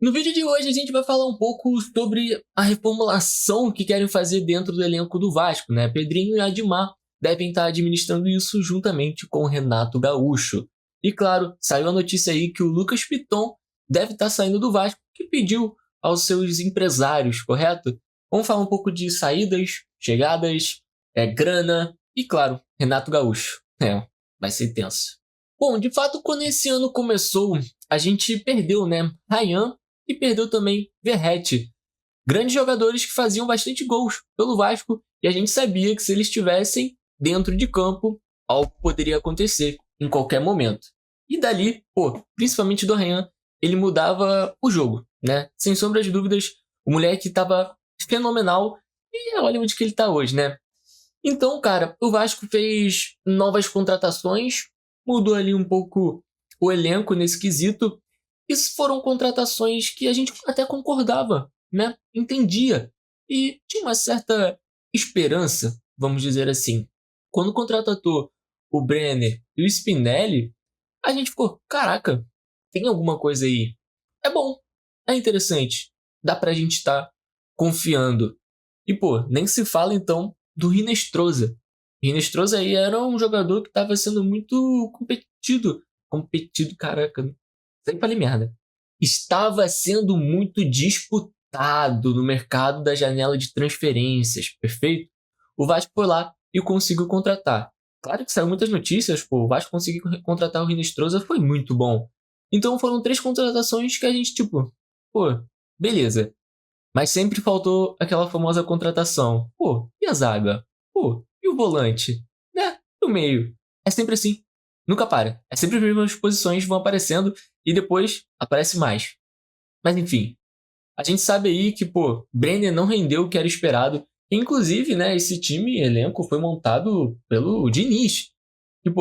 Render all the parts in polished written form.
No vídeo de hoje a gente vai falar um pouco sobre a reformulação que querem fazer dentro do elenco do Vasco, né? Pedrinho e Admar devem estar administrando isso juntamente com o Renato Gaúcho. E claro, saiu a notícia aí que o Lucas Piton deve estar saindo do Vasco, que pediu aos seus empresários, correto? Vamos falar um pouco de saídas, chegadas, grana e, claro, Renato Gaúcho. Vai ser tenso. Bom, de fato, quando esse ano começou, a gente perdeu, né? Ryan e perdeu também Verratti. Grandes jogadores que faziam bastante gols pelo Vasco e a gente sabia que se eles estivessem dentro de campo, algo poderia acontecer em qualquer momento. E dali, principalmente do Ryan, ele mudava o jogo, né? Sem sombra de dúvidas, o moleque estava fenomenal e olha onde que ele está hoje, né? Então, cara, o Vasco fez novas contratações, mudou ali um pouco o elenco nesse quesito. Isso foram contratações que a gente até concordava, né? Entendia. E tinha uma certa esperança, vamos dizer assim. Quando contratou o Brenner e o Spinelli, a gente ficou, caraca, tem alguma coisa aí. É bom, é interessante. Dá pra gente estar confiando. E, nem se fala então do Hinestrosa. Hinestrosa aí era um jogador que estava sendo muito competido, caraca, sempre falei merda. Estava sendo muito disputado no mercado da janela de transferências, perfeito? O Vasco foi lá e conseguiu contratar. Claro que saiu muitas notícias, o Vasco conseguiu contratar o Hinestrosa, foi muito bom. Então foram 3 contratações que a gente, beleza. Mas sempre faltou aquela famosa contratação. E a zaga? E o volante? Né? No meio. É sempre assim. Nunca para. É sempre as mesmas posições vão aparecendo e depois aparece mais. Mas enfim. A gente sabe aí que, Brenner não rendeu o que era esperado. Inclusive, né, esse time, elenco, foi montado pelo Diniz. Que,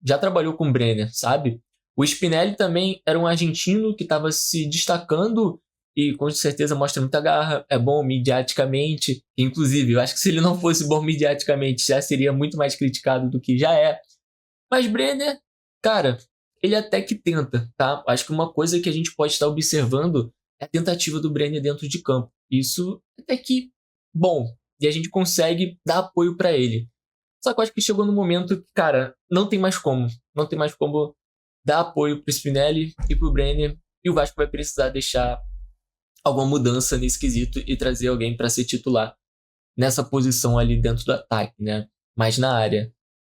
já trabalhou com o Brenner, sabe? O Spinelli também era um argentino que estava se destacando e com certeza mostra muita garra, é bom midiaticamente. Inclusive, eu acho que se ele não fosse bom midiaticamente, já seria muito mais criticado do que já é. Mas Brenner, cara, ele até que tenta, tá? Acho que uma coisa que a gente pode estar observando é a tentativa do Brenner dentro de campo. Isso até que bom. E a gente consegue dar apoio para ele. Só que eu acho que chegou no momento que, cara, não tem mais como. Não tem mais como dar apoio pro Spinelli e pro Brenner. E o Vasco vai precisar deixar alguma mudança nesse quesito e trazer alguém para ser titular nessa posição ali dentro do ataque, né? Mais na área.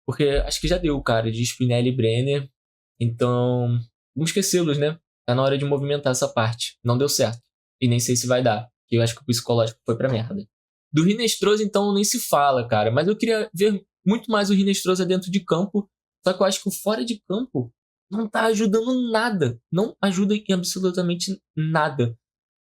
Porque acho que já deu, cara, de Spinelli e Brenner. Então, vamos esquecê-los, né? Tá na hora de movimentar essa parte. Não deu certo. E nem sei se vai dar. Porque eu acho que o psicológico foi pra merda. Do Hinestrosa, então, nem se fala, cara. Mas eu queria ver muito mais o Hinestrosa dentro de campo. Só que eu acho que o fora de campo não tá ajudando nada. Não ajuda em absolutamente nada.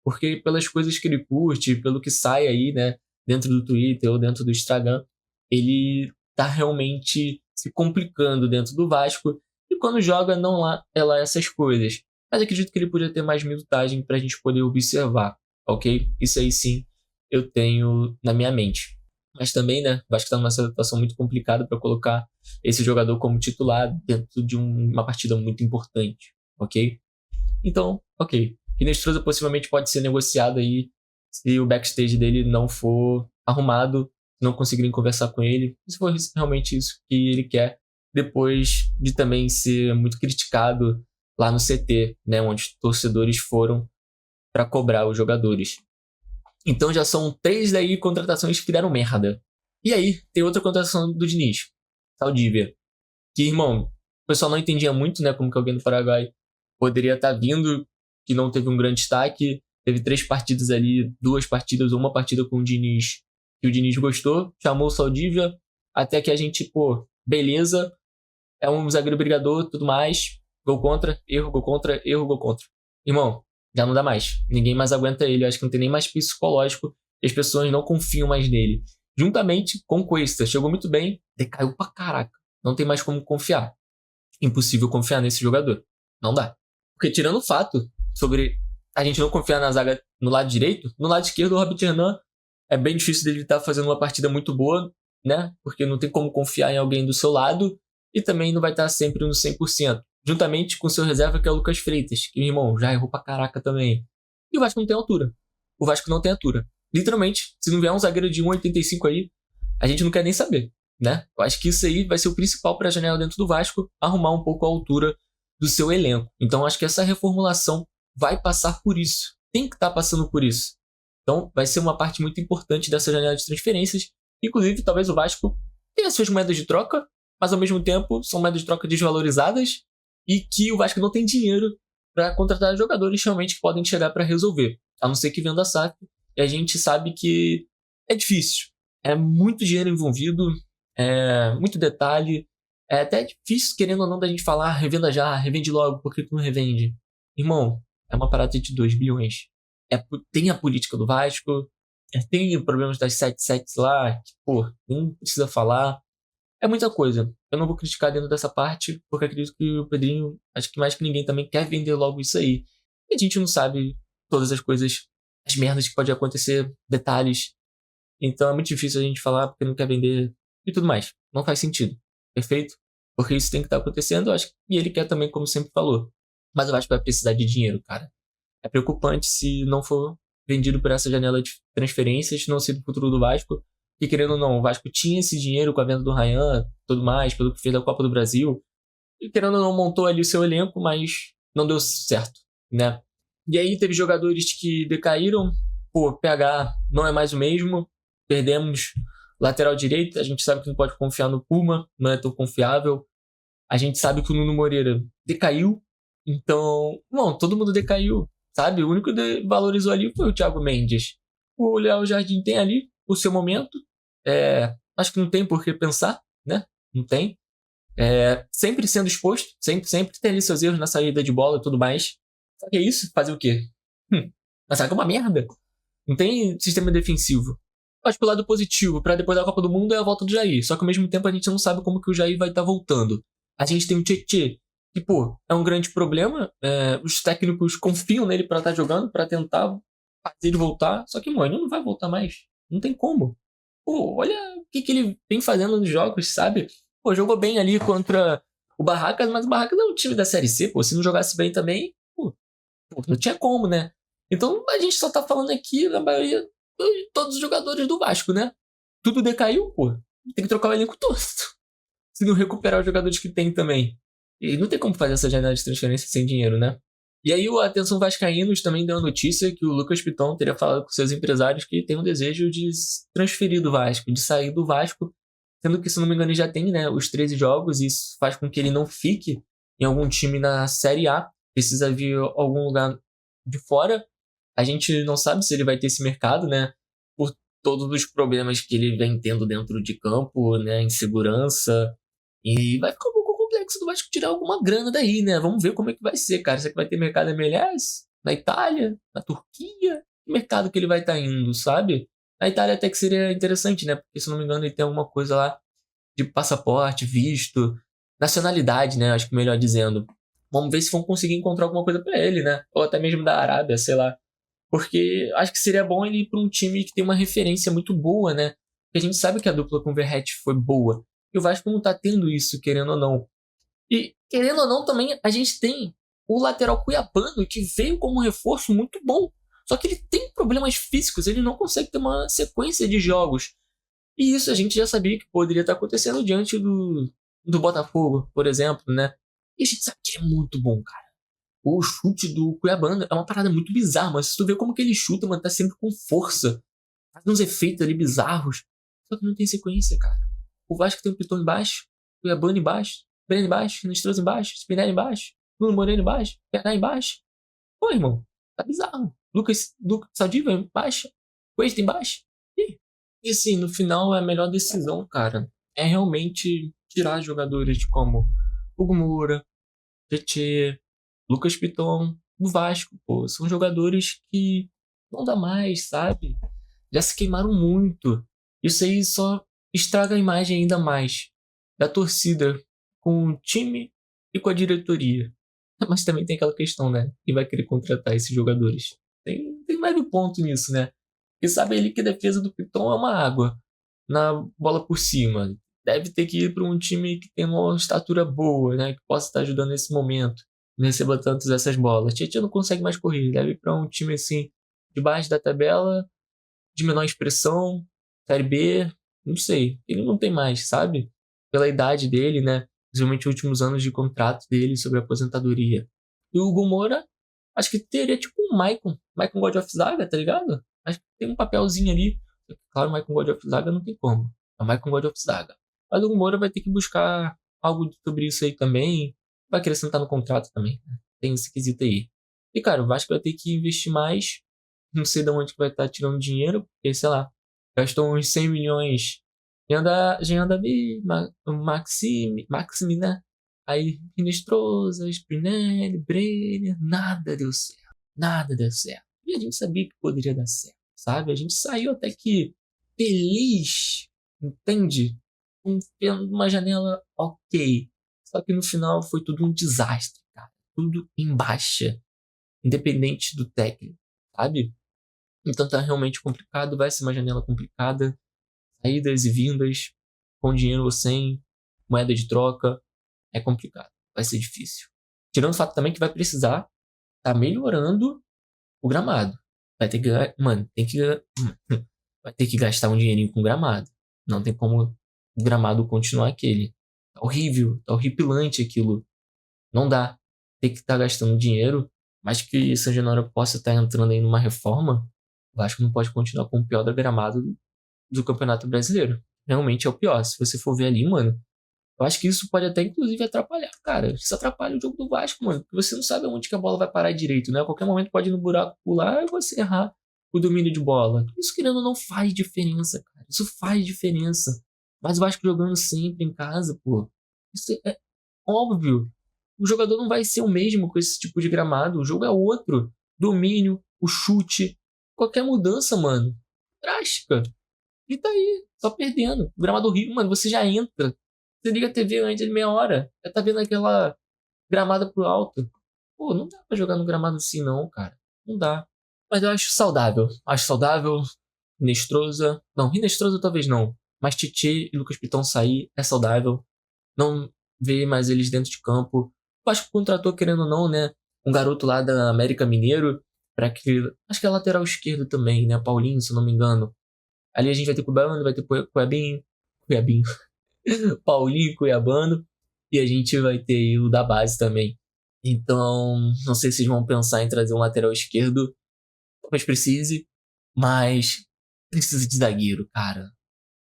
Porque pelas coisas que ele curte, pelo que sai aí, né, dentro do Twitter ou dentro do Instagram, ele tá realmente se complicando dentro do Vasco. E quando joga, não é lá essas coisas. Mas acredito que ele podia ter mais minutagem pra gente poder observar, ok? Isso aí sim, eu tenho na minha mente. Mas também, né, o Vasco tá numa situação muito complicada para colocar esse jogador como titular dentro de uma partida muito importante, ok? Então, ok. Hinestrosa possivelmente pode ser negociado aí se o backstage dele não for arrumado, não conseguirem conversar com ele, se for realmente isso que ele quer, depois de também ser muito criticado lá no CT, né, onde os torcedores foram para cobrar os jogadores. Então já são 3 daí contratações que deram merda. E aí, tem outra contratação do Diniz, Saldívia, que, irmão, o pessoal não entendia muito, né, como que alguém do Paraguai poderia estar vindo, que não teve um grande destaque, teve 3 partidas ali, 2 partidas ou uma partida com o Diniz, que o Diniz gostou, chamou o Saldívia, até que a gente, beleza, é um zagueiro brigador, tudo mais, gol contra, erro, gol contra, erro, gol contra. Irmão, já não dá mais, ninguém mais aguenta ele, eu acho que não tem nem mais psicológico, e as pessoas não confiam mais nele. Juntamente com o Cuesta, chegou muito bem, decaiu pra caraca, não tem mais como confiar. Impossível confiar nesse jogador, não dá. Porque tirando o fato sobre a gente não confiar na zaga no lado direito, no lado esquerdo o Robert Renan é bem difícil dele estar fazendo uma partida muito boa, né? Porque não tem como confiar em alguém do seu lado e também não vai estar sempre no 100%. Juntamente com seu reserva que é o Lucas Freitas, que, meu irmão, já errou pra caraca também. E o Vasco não tem altura. O Vasco não tem altura. Literalmente, se não vier um zagueiro de 1,85 aí, a gente não quer nem saber, né? Eu acho que isso aí vai ser o principal para a janela dentro do Vasco, arrumar um pouco a altura do seu elenco. Então, acho que essa reformulação vai passar por isso. Tem que estar passando por isso. Então, vai ser uma parte muito importante dessa janela de transferências. Inclusive, talvez o Vasco tenha suas moedas de troca, mas ao mesmo tempo são moedas de troca desvalorizadas e que o Vasco não tem dinheiro para contratar jogadores realmente que podem chegar para resolver. A não ser que venda a SAF. E a gente sabe que é difícil. É muito dinheiro envolvido, é muito detalhe. É até difícil, querendo ou não, da gente falar revenda já, revende logo, por que tu não revende? Irmão, é uma parada de 2 bilhões. Tem a política do Vasco, tem problemas das 77 lá, que, pô, nem precisa falar. É muita coisa. Eu não vou criticar dentro dessa parte, porque acredito que o Pedrinho, acho que mais que ninguém também quer vender logo isso aí. E a gente não sabe todas as coisas, as merdas que pode acontecer, detalhes. Então é muito difícil a gente falar porque não quer vender e tudo mais. Não faz sentido. Perfeito? Porque isso tem que estar acontecendo, eu acho. E ele quer também, como sempre falou. Mas eu acho que vai precisar de dinheiro, cara. É preocupante se não for vendido por essa janela de transferências, não ser do futuro do Vasco. E querendo ou não, o Vasco tinha esse dinheiro com a venda do Ryan, tudo mais, pelo que fez da Copa do Brasil. E querendo ou não, montou ali o seu elenco, mas não deu certo, né? E aí teve jogadores que decaíram. Pô, PH não é mais o mesmo. Perdemos lateral direito. A gente sabe que não pode confiar no Puma, não é tão confiável. A gente sabe que o Nuno Moreira decaiu. Então, bom, todo mundo decaiu, sabe? O único que valorizou ali foi o Thiago Mendes. O Léo Jardim tem ali o seu momento. Acho que não tem por que pensar, né? Não tem. Sempre sendo exposto, sempre tem ali seus erros na saída de bola e tudo mais. Só que é isso, fazer o quê? Mas sabe que é uma merda. Não tem sistema defensivo. Acho que o lado positivo, pra depois da Copa do Mundo, é a volta do Jair. Só que ao mesmo tempo a gente não sabe como que o Jair vai estar voltando. A gente tem o Tietê, que, pô, é um grande problema. Os técnicos confiam nele pra estar jogando, pra tentar fazer ele voltar. Só que, mano, ele não vai voltar mais. Não tem como. Pô, olha o que ele vem fazendo nos jogos, sabe? Pô, jogou bem ali contra o Barracas, mas o Barracas é um time da Série C, pô. Se não jogasse bem também, pô, não tinha como, né? Então a gente só tá falando aqui, na maioria, de todos os jogadores do Vasco, né? Tudo decaiu, pô. Tem que trocar o elenco todo. Se não recuperar os jogadores que tem também. E não tem como fazer essa janela de transferência sem dinheiro, né? E aí o Atenção Vascaínos também deu a notícia que o Lucas Piton teria falado com seus empresários que tem um desejo de transferir do Vasco, de sair do Vasco, sendo que, se não me engano, ele já tem, né, os 13 jogos, e isso faz com que ele não fique em algum time na Série A, precisa vir algum lugar de fora. A gente não sabe se ele vai ter esse mercado, né, por todos os problemas que ele vem tendo dentro de campo, né, insegurança, e vai ficar um pouco complexo do Vasco tirar alguma grana daí, né? Vamos ver como é que vai ser, cara. Será que vai ter mercado MLS? Na Itália? Na Turquia? Que mercado que ele vai estar indo, sabe? Na Itália até que seria interessante, né? Porque, se não me engano, ele tem alguma coisa lá de passaporte, visto, nacionalidade, né? Acho que melhor dizendo. Vamos ver se vão conseguir encontrar alguma coisa pra ele, né? Ou até mesmo da Arábia, sei lá. Porque acho que seria bom ele ir pra um time que tem uma referência muito boa, né? Porque a gente sabe que a dupla com o Verratti foi boa. E o Vasco não tá tendo isso, querendo ou não. E, querendo ou não, também a gente tem o lateral cuiabano, que veio como um reforço muito bom. Só que ele tem problemas físicos, ele não consegue ter uma sequência de jogos. E isso a gente já sabia que poderia estar acontecendo diante do Botafogo, por exemplo, né? E a gente sabe que ele é muito bom, cara. O chute do cuiabano é uma parada muito bizarra, mas se tu vê como que ele chuta, mano, tá sempre com força. Faz uns efeitos ali bizarros. Só que não tem sequência, cara. O Vasco tem o Piton embaixo, o Cuiabano embaixo, Breno embaixo, Nestroso embaixo, Spinelli embaixo, Nuno Moreno embaixo, PH embaixo. Pô, irmão, tá bizarro. Lucas Saldiva embaixo, Cuesta embaixo. E assim, no final é a melhor decisão, cara. É realmente tirar jogadores como Hugo Moura, Tietê, Lucas Piton, do Vasco, pô. São jogadores que não dá mais, sabe? Já se queimaram muito. Isso aí só estraga a imagem ainda mais da torcida com o time e com a diretoria. Mas também tem aquela questão, né? Quem vai querer contratar esses jogadores? Tem mais um ponto nisso, né? Porque sabe ali que a defesa do Piton é uma água na bola por cima. Deve ter que ir para um time que tem uma estatura boa, né? Que possa estar ajudando nesse momento. não receba tantas essas bolas. Tietchan não consegue mais correr. Deve ir pra um time assim, de baixo da tabela, de menor expressão, Série B, não sei. Ele não tem mais, sabe? Pela idade dele, né? Principalmente os últimos anos de contrato dele sobre a aposentadoria. E o Hugo Moura, acho que teria tipo um Maicon God of Zaga, tá ligado? Acho que tem um papelzinho ali. Claro, o Maicon God of Zaga não tem como. É o Maicon God of Zaga. Mas o Hugo Moura vai ter que buscar algo sobre isso aí também. Vai acrescentar no contrato também, né? Tem esse quesito aí. E, cara, o Vasco vai ter que investir mais. Não sei de onde que vai estar tirando dinheiro, porque, sei lá, gastou uns 100 milhões. Já anda ali, Maxime, né? Aí, Finestrosa, Spinelli, Brenner, nada deu certo. Nada deu certo. E a gente sabia que poderia dar certo, sabe? A gente saiu até que feliz, entende? Uma janela ok. Só que no final foi tudo um desastre, cara. Tudo em baixa, independente do técnico, sabe? Então tá realmente complicado, vai ser uma janela complicada. Saídas e vindas, com dinheiro ou sem, moeda de troca, é complicado, vai ser difícil. Tirando o fato também que vai precisar tá melhorando o gramado. Vai ter que, mano, vai ter que gastar um dinheirinho com gramado. Não tem como o gramado continuar aquele. Tá horrível, tá horripilante aquilo. Não dá. Tem que estar gastando dinheiro, mas que São Januário possa estar entrando aí numa reforma. Eu acho que não pode continuar com o pior da gramado do Campeonato Brasileiro. Realmente é o pior. Se você for ver ali, mano, eu acho que isso pode até inclusive atrapalhar, cara. Isso atrapalha o jogo do Vasco, mano. Porque você não sabe onde que a bola vai parar direito, né? A qualquer momento pode ir no buraco pular e você errar o domínio de bola. Isso, querendo ou não, faz diferença, cara. Isso faz diferença. Mas o Vasco jogando sempre em casa, pô. Isso é óbvio. O jogador não vai ser o mesmo com esse tipo de gramado. O jogo é outro. Domínio, o chute. Qualquer mudança, mano. Drástica. E tá aí, só perdendo. O gramado horrível, mano, você já entra. Você liga a TV antes de meia hora. Já tá vendo aquela gramada pro alto. Pô, não dá pra jogar no gramado assim, não, cara. Não dá. Mas eu acho saudável. Acho saudável. Rinestrosa. Não, Rinestrosa talvez não. Mas Tite e Lucas Piton sair é saudável. Não ver mais eles dentro de campo. Eu acho que contratou, querendo ou não, né? Um garoto lá da América Mineiro. Pra que. Acho que é lateral esquerdo também, né? Paulinho, se eu não me engano. Ali a gente vai ter Cuiabano, vai ter Cuiabinho, Paulinho Cuiabano, e a gente vai ter o da base também. Então, não sei se vocês vão pensar em trazer um lateral esquerdo, talvez precise, mas precisa de zagueiro, cara.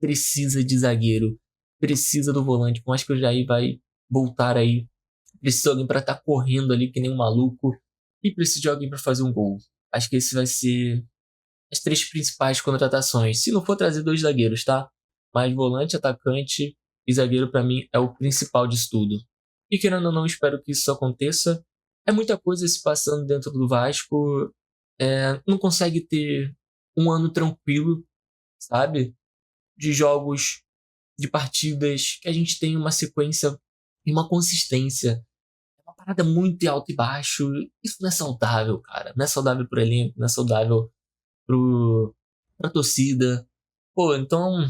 Precisa de zagueiro, precisa do volante, por mais que o Jair vai voltar aí. Precisa de alguém pra estar correndo ali que nem um maluco, e precisa de alguém pra fazer um gol. Acho que esse vai ser as três principais contratações. Se não for trazer dois zagueiros, tá? Mas volante, atacante e zagueiro, pra mim, é o principal disso tudo. E querendo ou não, espero que isso aconteça. É muita coisa se passando dentro do Vasco. Não consegue ter um ano tranquilo, sabe? De jogos, de partidas, que a gente tem uma sequência e uma consistência. É uma parada muito alto e baixo. Isso não é saudável, cara. Não é saudável pro elenco, não é saudável pra torcida. Pô, então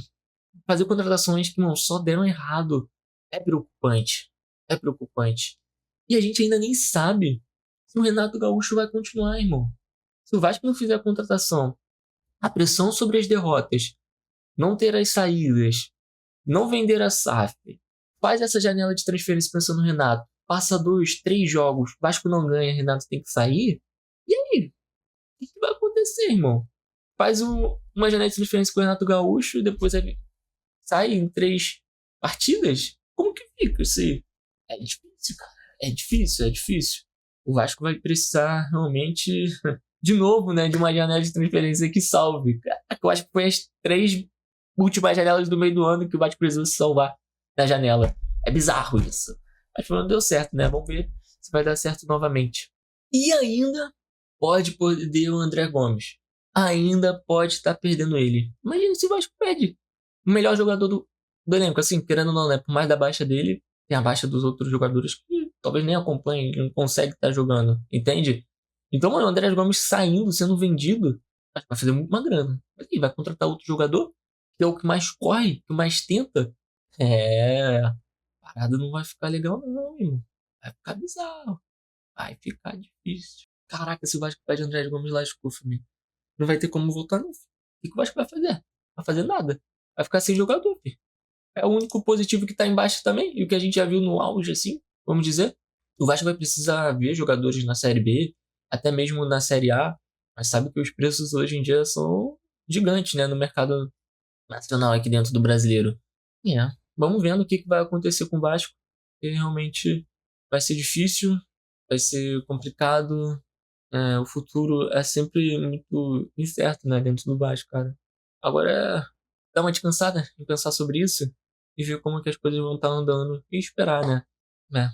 fazer contratações que não só deram errado é preocupante. É preocupante. E a gente ainda nem sabe se o Renato Gaúcho vai continuar, irmão. Se o Vasco não fizer a contratação, a pressão sobre as derrotas, não ter as saídas, não vender a SAF, faz essa janela de transferência pensando no Renato, passa 2, 3 jogos, Vasco não ganha, Renato tem que sair. E aí? O que vai acontecer, irmão? Faz uma janela de transferência com o Renato Gaúcho e depois sai em 3 partidas? Como que fica isso aí? É difícil, cara. É difícil, é difícil. O Vasco vai precisar realmente, de novo, né, de uma janela de transferência que salve. Caraca, eu acho que foi as 3 últimas janelas do meio do ano que o Vasco precisou se salvar na janela. É bizarro isso. Mas não deu certo, né? Vamos ver se vai dar certo novamente. E ainda pode perder o André Gomes. Ainda pode estar perdendo ele. Imagina se o Vasco perde o melhor jogador do elenco. Assim, querendo ou não, né? Por mais da baixa dele, tem a baixa dos outros jogadores que talvez nem acompanhem, não consegue estar jogando. Entende? Então, mano, o André Gomes saindo, sendo vendido, vai fazer uma grana. E vai contratar outro jogador, que é o que mais corre, que mais tenta. A parada não vai ficar legal, não, irmão. Vai ficar bizarro. vai ficar difícil. Caraca, se o Vasco pede André Gomes, lascou, família. Não vai ter como voltar, não. O que o Vasco vai fazer? Não vai fazer nada. Vai ficar sem jogador, filho. É o único positivo que tá embaixo também. E o que a gente já viu no auge, assim, vamos dizer. O Vasco vai precisar ver jogadores na Série B, até mesmo na Série A. Mas sabe que os preços hoje em dia são gigantes, né? No mercado nacional aqui dentro do brasileiro. E vamos vendo o que vai acontecer com o Vasco. E realmente vai ser difícil, vai ser complicado. O futuro é sempre muito incerto, né? Dentro do Vasco, cara. Agora é dar uma descansada em pensar sobre isso e ver como que as coisas vão estar andando e esperar, né?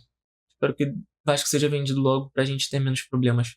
Espero que o Vasco seja vendido logo pra gente ter menos problemas.